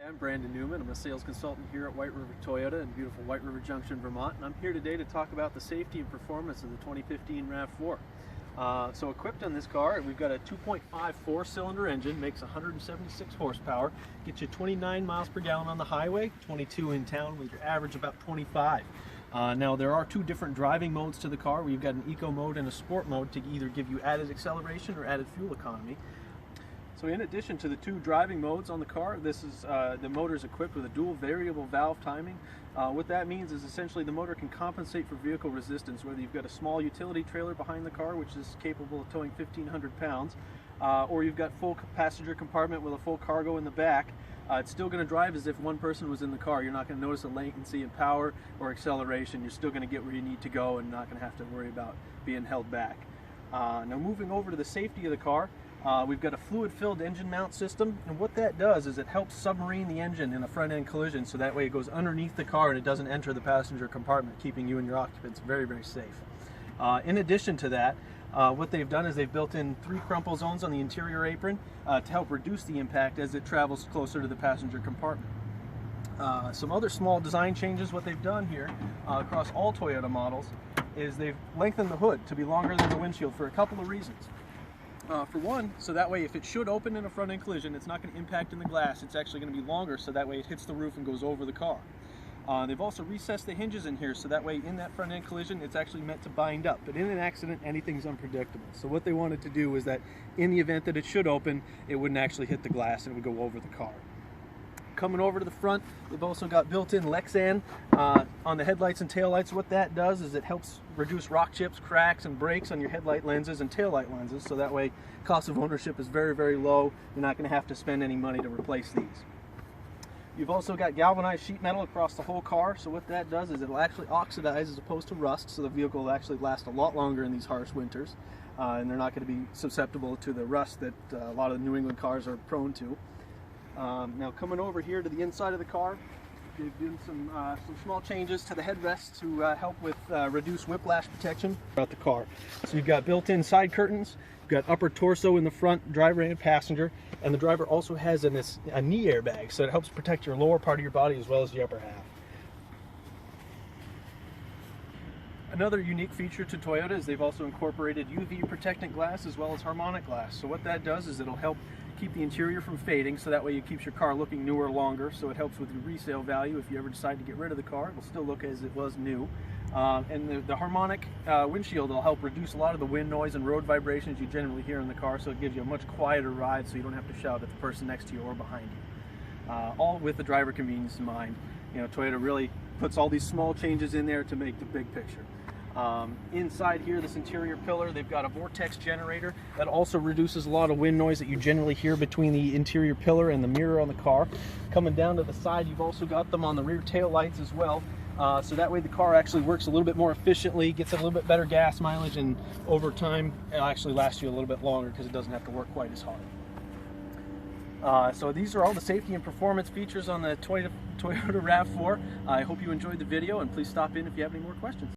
I'm Brandon Newman. I'm a sales consultant here at White River Toyota in beautiful White River Junction, Vermont, and I'm here today to talk about the safety and performance of the 2015 rav4. So equipped on this car, we've got a 2.5 4-cylinder engine, makes 176 horsepower, gets you 29 miles per gallon on the highway, 22 in town with your average about 25. Now there are two different driving modes to the car. We've got an eco mode and a sport mode to either give you added acceleration or added fuel economy. So in addition to the two driving modes on the car, the motor is equipped with a dual variable valve timing. What that means is essentially the motor can compensate for vehicle resistance, whether you've got a small utility trailer behind the car which is capable of towing 1,500 pounds, or you've got full passenger compartment with a full cargo in the back. It's still going to drive as if one person was in the car. You're not going to notice a latency in power or acceleration. You're still going to get where you need to go and not going to have to worry about being held back. Now moving over to the safety of the car, we've got a fluid-filled engine mount system, and what that does is it helps submarine the engine in a front-end collision, so that way it goes underneath the car and it doesn't enter the passenger compartment, keeping you and your occupants very, very safe. In addition to that, what they've done is they've built in 3 crumple zones on the interior apron to help reduce the impact as it travels closer to the passenger compartment. Some other small design changes what they've done here across all Toyota models is they've lengthened the hood to be longer than the windshield for a couple of reasons. For one, so that way if it should open in a front-end collision, it's not going to impact in the glass. It's actually going to be longer, so that way it hits the roof and goes over the car. They've also recessed the hinges in here, so that way in that front-end collision it's actually meant to bind up. But in an accident, anything's unpredictable. So what they wanted to do was that in the event that it should open, it wouldn't actually hit the glass and it would go over the car. Coming over to the front, they've also got built-in Lexan on the headlights and taillights. What that does is it helps reduce rock chips, cracks, and breaks on your headlight lenses and taillight lenses, so that way cost of ownership is very, very low. You're not going to have to spend any money to replace these. You've also got galvanized sheet metal across the whole car, so what that does is it'll actually oxidize as opposed to rust, so the vehicle will actually last a lot longer in these harsh winters, and they're not going to be susceptible to the rust that a lot of the New England cars are prone to. Now coming over here to the inside of the car, they've done some small changes to the headrests to help with reduce whiplash protection throughout the car. So you've got built-in side curtains, you've got upper torso in the front, driver and passenger, and the driver also has a knee airbag, so it helps protect your lower part of your body as well as the upper half. Another unique feature to Toyota is they've also incorporated UV protectant glass as well as harmonic glass. So what that does is it'll help keep the interior from fading, so that way it keeps your car looking newer longer, so it helps with your resale value. If you ever decide to get rid of the car, it will still look as it was new. And the harmonic windshield will help reduce a lot of the wind noise and road vibrations you generally hear in the car, so it gives you a much quieter ride, so you don't have to shout at the person next to you or behind you. All with the driver convenience in mind. You know, Toyota really puts all these small changes in there to make the big picture. Inside here, this interior pillar, they've got a vortex generator that also reduces a lot of wind noise that you generally hear between the interior pillar and the mirror on the car. Coming down to the side, you've also got them on the rear tail lights as well, so that way the car actually works a little bit more efficiently, gets a little bit better gas mileage, and over time it'll actually last you a little bit longer because it doesn't have to work quite as hard. So these are all the safety and performance features on the Toyota rav4. I hope you enjoyed the video, and please stop in if you have any more questions.